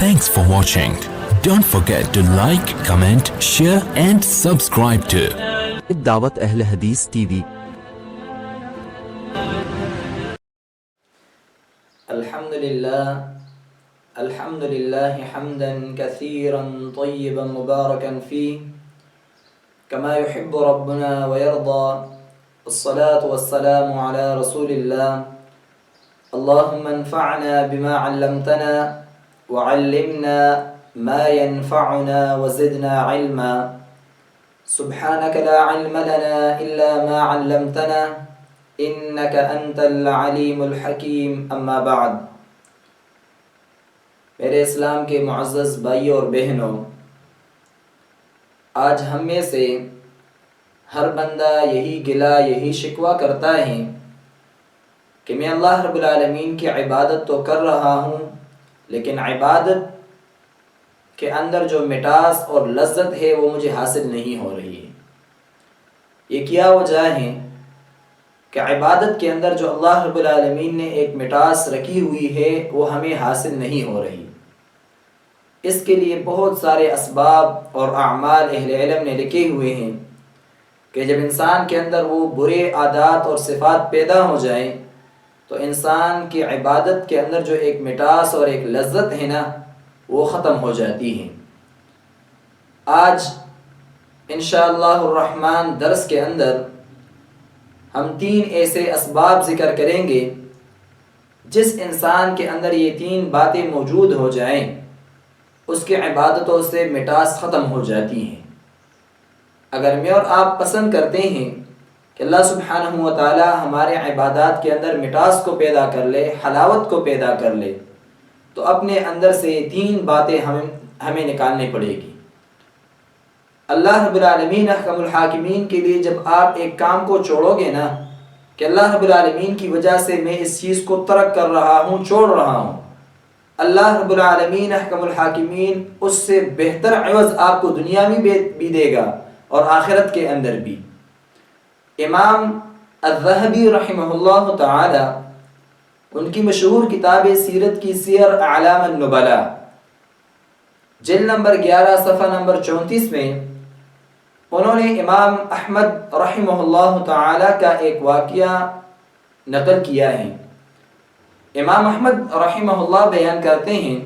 Thanks for watching. Don't forget to like, comment, share and subscribe to دعوت اہل حدیث T V. الحمد لله حمدا كثيرا طيبا مباركا فيه كما يحب ربنا ويرضى، والصلاة والسلام على رسول الله. اللهم انفعنا بما علمتنا وعلمنا ما ينفعنا وزدنا علما. سبحانك لا علم لنا إلا ما علمتنا إنك أنت العليم الحكيم. أما بعد، میرے اسلام کے معزز بھائیوں اور بہنوں، آج ہم میں سے ہر بندہ یہی گلہ یہی شکوہ کرتا ہے کہ میں اللہ رب العالمین کی عبادت تو کر رہا ہوں، لیکن عبادت کے اندر جو مٹاس اور لذت ہے وہ مجھے حاصل نہیں ہو رہی ہے۔ یہ کیا وجہ ہے کہ عبادت کے اندر جو اللہ رب العالمین نے ایک مٹاس رکھی ہوئی ہے وہ ہمیں حاصل نہیں ہو رہی؟ اس کے لیے بہت سارے اسباب اور اعمال اہل علم نے لکھے ہوئے ہیں کہ جب انسان کے اندر وہ برے عادات اور صفات پیدا ہو جائیں تو انسان کی عبادت کے اندر جو ایک مٹاس اور ایک لذت ہے نا وہ ختم ہو جاتی ہے۔ آج انشاءاللہ الرحمن درس کے اندر ہم 3 ایسے اسباب ذکر کریں گے جس انسان کے اندر یہ 3 باتیں موجود ہو جائیں اس کی عبادتوں سے مٹاس ختم ہو جاتی ہیں۔ اگر میں اور آپ پسند کرتے ہیں کہ اللہ سبحانہ و تعالی ہمارے عبادات کے اندر مٹاس کو پیدا کر لے، حلاوت کو پیدا کر لے، تو اپنے اندر سے 3 باتیں ہمیں نکالنی پڑے گی۔ اللہ رب العالمین احکم الحاکمین کے لیے جب آپ ایک کام کو چھوڑو گے نا کہ اللہ رب العالمین کی وجہ سے میں اس چیز کو ترک کر رہا ہوں، چھوڑ رہا ہوں، اللہ رب العالمین احکم الحاکمین اس سے بہتر عوض آپ کو دنیا میں بھی دے گا اور آخرت کے اندر بھی۔ امام الذہبی رحمہ اللہ تعالی ان کی مشہور کتاب سیرت کی سیر اعلام النبلاء جلد نمبر 11 صفحہ نمبر 34 میں انہوں نے امام احمد رحمہ اللہ تعالی کا ایک واقعہ نقل کیا ہے۔ امام احمد رحمہ اللہ بیان کرتے ہیں،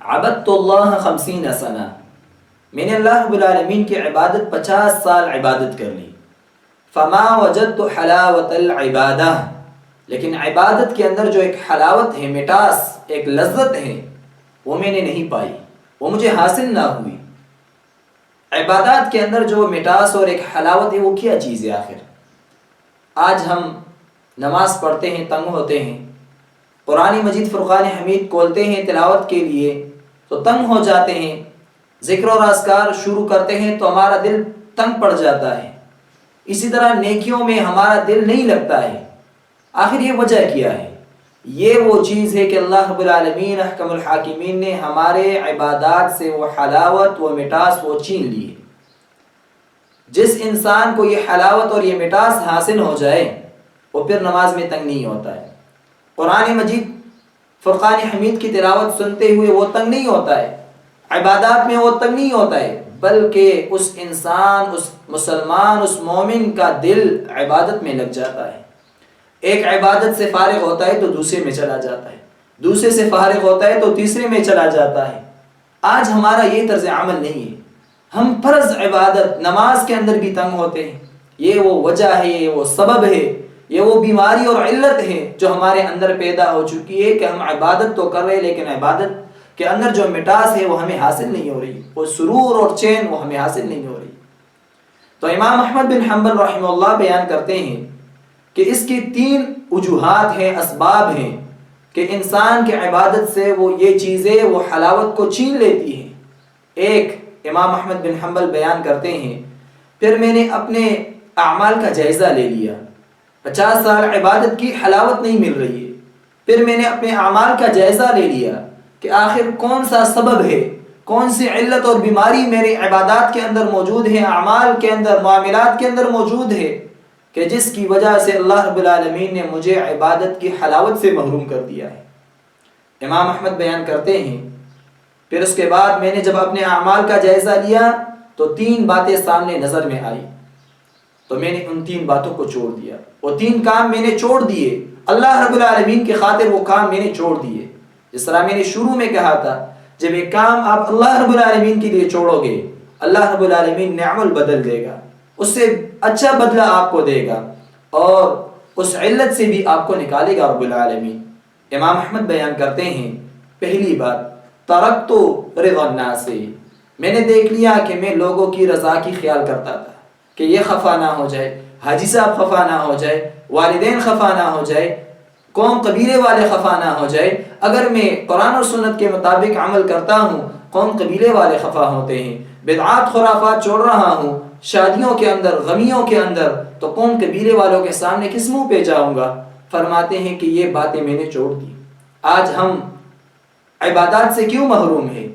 عبدت اللہ 50 سنہ، میں نے اللہ رب العالمین کی عبادت 50 سال عبادت کر لی، فما وجدت حلاوت العبادہ، لیکن عبادت کے اندر جو ایک حلاوت ہے، مٹاس، ایک لذت ہے، وہ میں نے نہیں پائی، وہ مجھے حاصل نہ ہوئی۔ عبادات کے اندر جو مٹاس اور ایک حلاوت ہے وہ کیا چیز ہے آخر؟ آج ہم نماز پڑھتے ہیں، تنگ ہوتے ہیں، قرآن مجید فرقان حمید کھولتے ہیں تلاوت کے لیے تو تنگ ہو جاتے ہیں، ذکر اور اذکار شروع کرتے ہیں تو ہمارا دل تنگ پڑ جاتا ہے، اسی طرح نیکیوں میں ہمارا دل نہیں لگتا ہے۔ آخر یہ وجہ کیا ہے؟ یہ وہ چیز ہے کہ اللہ رب العالمین احکم الحاکمین نے ہمارے عبادات سے وہ حلاوت، وہ مٹاس وہ چھین لی ہے۔ جس انسان کو یہ حلاوت اور یہ مٹاس حاصل ہو جائے وہ پھر نماز میں تنگ نہیں ہوتا ہے، قرآن مجید فرقان حمید کی تلاوت سنتے ہوئے وہ تنگ نہیں ہوتا ہے، عبادات میں وہ تنگ نہیں ہوتا ہے، بلکہ اس انسان، اس مسلمان، اس مومن کا دل عبادت میں لگ جاتا ہے۔ ایک عبادت سے فارغ ہوتا ہے تو دوسرے میں چلا جاتا ہے، دوسرے سے فارغ ہوتا ہے تو تیسرے میں چلا جاتا ہے۔ آج ہمارا یہ طرز عمل نہیں ہے، ہم فرض عبادت نماز کے اندر بھی تنگ ہوتے ہیں۔ یہ وہ وجہ ہے، یہ وہ سبب ہے، یہ وہ بیماری اور علت ہے جو ہمارے اندر پیدا ہو چکی ہے کہ ہم عبادت تو کر رہے لیکن عبادت کے اندر جو مٹاس ہے وہ ہمیں حاصل نہیں ہو رہی، وہ سرور اور چین وہ ہمیں حاصل نہیں ہو رہی۔ تو امام احمد بن حنبل رحمہ اللہ بیان کرتے ہیں کہ اس کی 3 وجوہات ہیں، اسباب ہیں کہ انسان کے عبادت سے وہ یہ چیزیں وہ حلاوت کو چھین لیتی ہیں۔ ایک، امام احمد بن حنبل بیان کرتے ہیں، پھر میں نے اپنے اعمال کا جائزہ لے لیا، 50 سال عبادت کی حلاوت نہیں مل رہی ہے، پھر میں نے اپنے اعمال کا جائزہ لے لیا کہ آخر کون سا سبب ہے، کون سی علت اور بیماری میرے عبادات کے اندر موجود ہے، اعمال کے اندر، معاملات کے اندر موجود ہے کہ جس کی وجہ سے اللہ رب العالمین نے مجھے عبادت کی حلاوت سے محروم کر دیا ہے۔ امام احمد بیان کرتے ہیں پھر اس کے بعد میں نے جب اپنے اعمال کا جائزہ لیا تو 3 باتیں سامنے نظر میں آئی، تو میں نے ان 3 باتوں کو چھوڑ دیا۔ وہ 3 کام میں نے چھوڑ دیے، اللہ رب العالمین کی خاطر وہ کام میں نے چھوڑ دیے۔ جس طرح میں نے شروع میں کہا تھا، جب ایک کام آپ اللہ رب العالمین کے لیے چھوڑو گے، اللہ رب العالمین نعمل بدل دے گا، اس سے اچھا بدلہ آپ کو دے گا، اور اس علت سے بھی آپ کو نکالے گا رب العالمین۔ امام احمد بیان کرتے ہیں، پہلی بات ترکت رضا الناس، میں نے دیکھ لیا کہ میں لوگوں کی رضا کی خیال کرتا تھا کہ یہ خفا نہ ہو جائے، حاجی صاحب خفا نہ ہو جائے، والدین خفا نہ ہو جائے، قوم قبیلے والے خفا نہ ہو جائے۔ اگر میں قرآن اور سنت کے مطابق عمل کرتا ہوں، قوم قبیلے والے خفا ہوتے ہیں، بدعات خرافات چھوڑ رہا ہوں شادیوں کے اندر، غمیوں کے اندر، تو قوم قبیلے والوں کے سامنے کس منہ پہ جاؤں گا؟ فرماتے ہیں کہ یہ باتیں میں نے چھوڑ دی۔ آج ہم عبادات سے کیوں محروم ہیں؟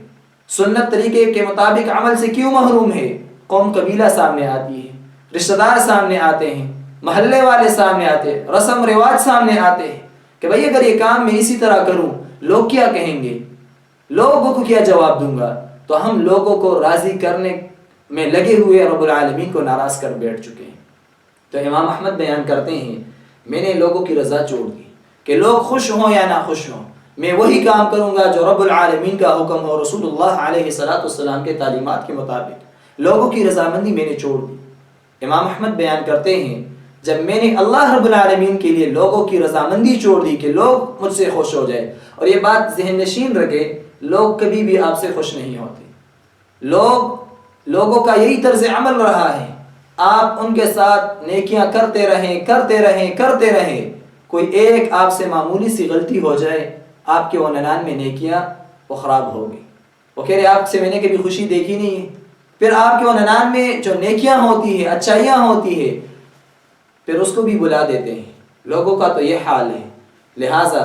سنت طریقے کے مطابق عمل سے کیوں محروم ہے؟ قوم قبیلہ سامنے آتی ہے، رشتہ دار سامنے آتے ہیں، محلے والے سامنے آتے ہیں، رسم رواج سامنے آتے ہیں کہ بھئی اگر یہ کام میں اسی طرح کروں لوگ کیا کہیں گے، لوگوں کو کیا جواب دوں گا؟ تو ہم لوگوں کو راضی کرنے میں لگے ہوئے رب العالمین کو ناراض کر بیٹھ چکے ہیں۔ تو امام احمد بیان کرتے ہیں، میں نے لوگوں کی رضا چھوڑ دی کہ لوگ خوش ہوں یا نہ خوش ہوں، میں وہی کام کروں گا جو رب العالمین کا حکم ہو، رسول اللہ علیہ السلام کے تعلیمات کے مطابق۔ لوگوں کی رضامندی میں نے چھوڑ دی۔ امام احمد بیان کرتے ہیں، جب میں نے اللہ رب العالمین کے لیے لوگوں کی رضامندی چھوڑ دی کہ لوگ مجھ سے خوش ہو جائے، اور یہ بات ذہن نشین رکھے، لوگ کبھی بھی آپ سے خوش نہیں ہوتے۔ لوگوں کا یہی طرز عمل رہا ہے، آپ ان کے ساتھ نیکیاں کرتے رہیں، کوئی ایک آپ سے معمولی سی غلطی ہو جائے، آپ کے وہ 99 نیکیاں وہ خراب ہو گئی، وہ کہہ رہے آپ سے میں نے کبھی خوشی دیکھی نہیں ہے۔ پھر آپ کے وہ 99 جو نیکیاں ہوتی ہے، اچھائیاں ہوتی ہے، پھر اس کو بھی بلا دیتے ہیں۔ لوگوں کا تو یہ حال ہے، لہٰذا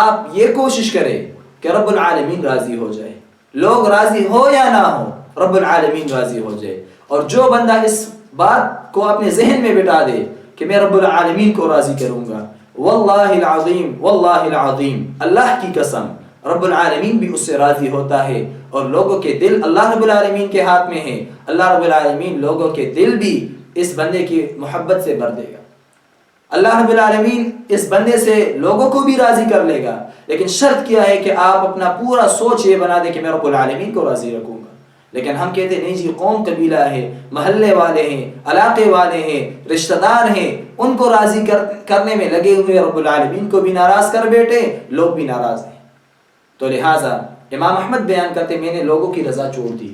آپ یہ کوشش کریں کہ رب العالمین راضی ہو جائے، لوگ راضی ہو یا نہ ہو، رب العالمین راضی ہو جائے۔ اور جو بندہ اس بات کو اپنے ذہن میں بٹھا دے کہ میں رب العالمین کو راضی کروں گا، واللہ العظیم اللہ کی قسم رب العالمین بھی اس سے راضی ہوتا ہے، اور لوگوں کے دل اللہ رب العالمین کے ہاتھ میں ہے، اللہ رب العالمین لوگوں کے دل بھی اس بندے کی محبت سے بھر دے گا۔ اللہ رب العالمین اس بندے سے لوگوں کو بھی راضی کر لے گا، لیکن شرط کیا ہے کہ آپ اپنا پورا سوچ یہ بنا دیں کہ میں رب العالمین کو راضی رکھوں گا۔ لیکن ہم کہتے نہیں جی، قوم قبیلہ ہے، محلے والے ہیں، علاقے والے ہیں، رشتہ دار ہیں، ان کو راضی کرنے میں لگے ہوئے، رب العالمین کو بھی ناراض کر بیٹھے، لوگ بھی ناراض ہیں۔ تو لہٰذا امام احمد بیان کرتے، میں نے لوگوں کی رضا چھوڑ دی۔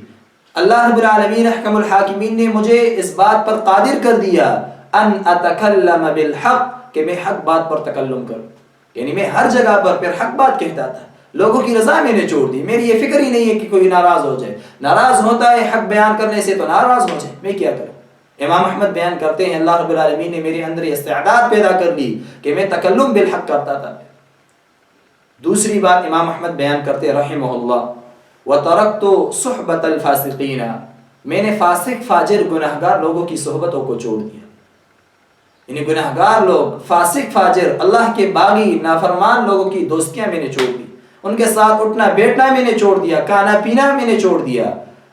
اللہ رب العالمین احکم الحاکمین نے مجھے اس بات پر قادر کر دیا ان اتکلم بالحق، کہ میں حق بات پر تکلم کروں، یعنی میں ہر جگہ پر پھر حق بات کہتا تھا۔ لوگوں کی رضا میں نے چھوڑ دی، میری یہ فکر ہی نہیں ہے کہ کوئی ناراض ہو جائے، ناراض ہوتا ہے حق بیان کرنے سے تو ناراض ہو جائے، میں کیا کروں؟ امام احمد بیان کرتے ہیں، اللہ رب العالمین نے میرے اندر استعداد پیدا کر لی کہ میں تکلم بالحق کرتا تھا۔ دوسری بات امام احمد بیان کرتے رحمہ اللہ، وَتَرَكْتُ صُحْبَةَ الْفَاسِقِينَ، میں نے فاسق فاجر گناہگار لوگوں کی صحبتوں کو چھوڑ دیا، یعنی گناہگار لوگ، فاسق فاجر، اللہ کے باغی نافرمان لوگوں کی دوستیاں میں نے چھوڑ دی، ان کے ساتھ اٹھنا بیٹھنا میں نے چھوڑ دیا، کھانا پینا میں نے چھوڑ دیا۔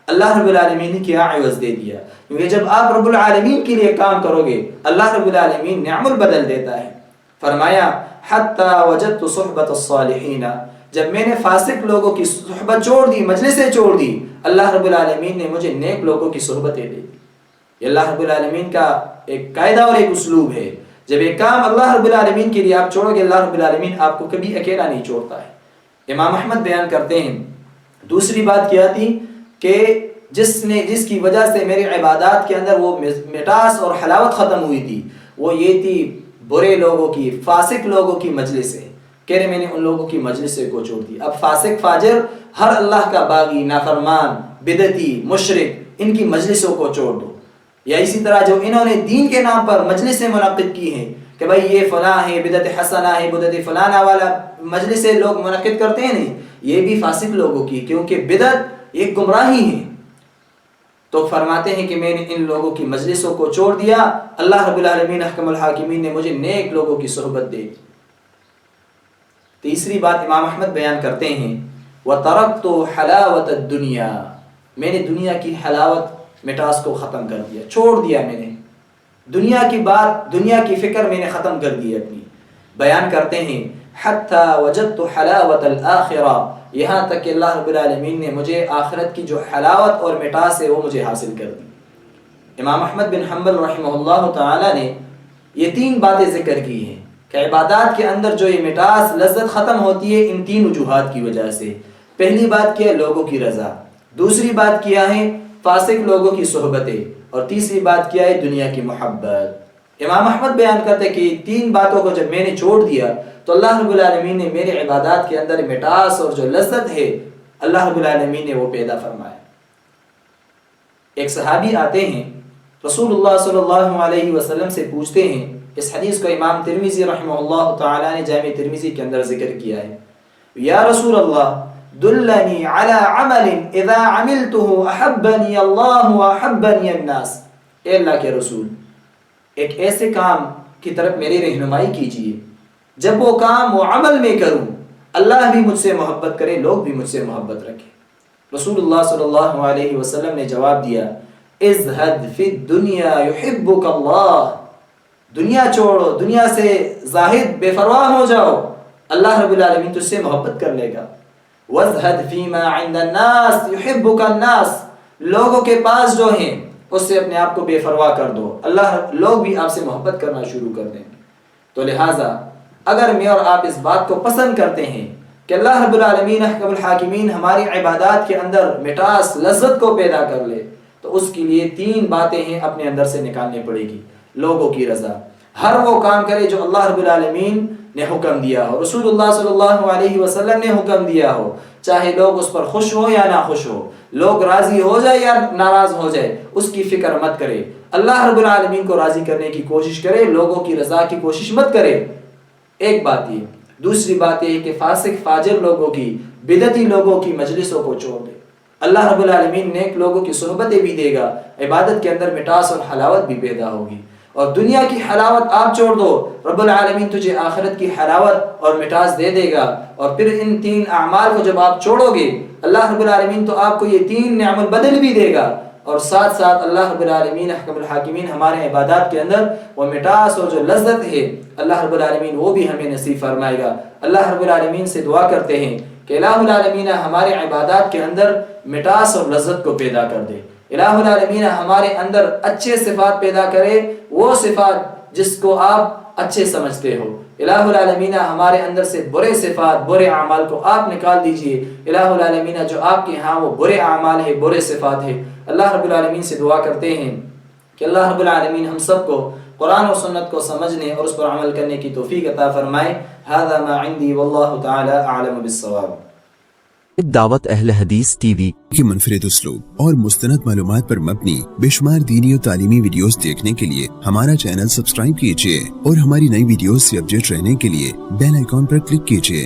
اللہ رب العالمین نے کیا عوض دے دیا، کیونکہ جب آپ رب العالمین کے لیے کام کرو گے، اللہ رب العالمین نعمت بدل دیتا ہے۔ فرمایا حتی وجدت صحبت الصالحین، جب میں نے فاسق لوگوں کی صحبت چھوڑ دی، مجلسیں چھوڑ دی، اللہ رب العالمین نے مجھے نیک لوگوں کی صحبتیں دے دی۔ یہ اللہ رب العالمین کا ایک قاعدہ اور ایک اسلوب ہے، جب ایک کام اللہ رب العالمین کے لیے آپ چھوڑو گے، اللہ رب العالمین آپ کو کبھی اکیلا نہیں چھوڑتا ہے۔ امام احمد بیان کرتے ہیں، دوسری بات کیا تھی کہ جس کی وجہ سے میری عبادات کے اندر وہ مٹاس اور حلاوت ختم ہوئی تھی، وہ یہ تھی برے لوگوں کی، فاسق لوگوں کی مجلسیں۔ کہہ رہے میں نے ان لوگوں کی مجلسیں کو چھوڑ دی۔ اب فاسق فاجر، ہر اللہ کا باغی، نافرمان، بدعتی، مشرک، ان کی مجلسوں کو چھوڑ دو۔ یا اسی طرح جو انہوں نے دین کے نام پر مجلسیں منعقد کی ہیں کہ بھائی یہ فلاں ہے، بدعت حسنہ ہے، بدعت فلانا والا مجلسیں لوگ منعقد کرتے ہیں، نہیں، یہ بھی فاسق لوگوں کی، کیونکہ بدعت ایک گمراہی ہے۔ تو فرماتے ہیں کہ میں نے ان لوگوں کی مجلسوں کو چھوڑ دیا، اللہ رب العالمین احکم الحاکمین نے مجھے نیک لوگوں کی صحبت دے دی۔ تیسری بات امام احمد بیان کرتے ہیں، وَتَرَكْتُ حَلَاوَةَ الدُّنْيَا، میں نے دنیا کی حلاوت مٹاس کو ختم کر دیا، چھوڑ دیا میں نے دنیا کی بات، دنیا کی فکر میں نے ختم کر دی اپنی۔ بیان کرتے ہیں حَتَّى وَجَدْتُ حَلَاوَةَ الْآخِرَةِ، یہاں تک کہ اللہ رب العالمین نے مجھے آخرت کی جو حلاوت اور مٹاس ہے وہ مجھے حاصل کر دی۔ امام احمد بن حنبل رحمہ اللہ تعالی نے یہ 3 باتیں ذکر کی ہیں کہ عبادات کے اندر جو یہ مٹاس لذت ختم ہوتی ہے ان 3 وجوہات کی وجہ سے۔ پہلی بات کیا ہے؟ لوگوں کی رضا، دوسری بات کیا ہے؟ فاسق لوگوں کی صحبتیں، اور تیسری بات کیا ہے؟ دنیا کی محبت۔ امام احمد بیان کرتے کہ 3 باتوں کو جب میں نے چھوڑ دیا تو اللہ رب العالمین نے میرے عبادات کے اندر مٹاس اور جو لذت ہے اللہ رب العالمین نے وہ پیدا فرمایا۔ ایک صحابی آتے ہیں رسول اللہ صلی اللہ علیہ وسلم سے پوچھتے ہیں، اس حدیث کو امام ترمذی رحمہ اللہ تعالی نے جامع ترمذی کے اندر ذکر کیا ہے، یا رسول اللہ دلنی علی عمل اذا عملته احبنی اللہ واحبنی الناس، اے اللہ کے رسول ایک ایسے کام کی طرف میری رہنمائی کیجیے جب وہ کام وہ عمل میں کروں اللہ بھی مجھ سے محبت کرے، لوگ بھی مجھ سے محبت رکھیں۔ رسول اللہ صلی اللہ علیہ وسلم نے جواب دیا ازہد فی الدنیا یحبک اللہ، دنیا چھوڑو، دنیا سے زاہد بے پرواہ ہو جاؤ، اللہ رب العالمین تجھ سے محبت کر لے گا۔ وازہد فیما عند الناس یحبک الناس، لوگوں کے پاس جو ہیں اس سے اپنے آپ کو بے پرواہ کر دو، لوگ بھی آپ سے محبت کرنا شروع کر دیں گے۔ تو لہٰذا اگر میں اور آپ اس بات کو پسند کرتے ہیں کہ اللہ رب العالمین احکم الحاکمین ہماری عبادات کے اندر مٹاس لذت کو پیدا کر لے تو اس کے لیے 3 باتیں ہیں اپنے اندر سے نکالنے پڑے گی۔ لوگوں کی رضا، ہر وہ کام کرے جو اللہ رب العالمین نے حکم دیا ہو، رسول اللہ صلی اللہ علیہ وسلم نے حکم دیا ہو، چاہے لوگ اس پر خوش ہو یا نہ خوش ہو، لوگ راضی ہو جائے یا ناراض ہو جائے، اس کی فکر مت کرے، اللہ رب العالمین کو راضی کرنے کی کوشش کرے، لوگوں کی رضا کی کوشش مت کرے۔ ایک بات یہ، دوسری بات یہ کہ فاسق فاجر لوگوں کی، بدعتی لوگوں کی مجلسوں کو چھوڑ دے، اللہ رب العالمین نیک لوگوں کی صحبتیں بھی دے گا، عبادت کے اندر مٹاس اور حلاوت بھی پیدا ہوگی۔ اور دنیا کی حلاوت آپ چھوڑ دو، رب العالمین تجھے آخرت کی حلاوت اور مٹاس دے دے گا، اور پھر ان 3 اعمال کو جب آپ چھوڑو گے اللہ رب العالمین تو آپ کو یہ 3 نعم البدل بھی دے گا، اور ساتھ ساتھ اللہ رب العالمین احکم الحاکمین ہمارے عبادات کے اندر وہ مٹاس اور جو لذت ہے اللہ رب العالمین وہ بھی ہمیں نصیب فرمائے گا۔ اللہ رب العالمین سے دعا کرتے ہیں کہ الہ العالمین ہمارے عبادات کے اندر مٹاس اور لذت کو پیدا کر دے، الہ العالمین ہمارے اندر اچھے صفات پیدا کرے، وہ صفات جس کو آپ اچھے سمجھتے ہو، الہ العالمین ہمارے اندر سے برے صفات، برے اعمال کو آپ نکال دیجئے، الہ العالمین جو آپ کے ہاں وہ برے اعمال ہے، برے صفات ہے، اللہ رب العالمین سے دعا کرتے ہیں کہ اللہ رب العالمین ہم سب کو قرآن و سنت کو سمجھنے اور اس پر عمل کرنے کی توفیق عطا فرمائے۔ ھذا ما عندي واللہ تعالی اعلم بالصواب۔ دعوت اہل حدیث ٹی وی کی منفرد اسلوب اور مستند معلومات پر مبنی بے شمار دینی اور تعلیمی ویڈیوز دیکھنے کے لیے ہمارا چینل سبسکرائب کیجیے اور ہماری نئی ویڈیوز سے اپڈیٹ رہنے کے لیے بیل آئیکن پر کلک کیجیے۔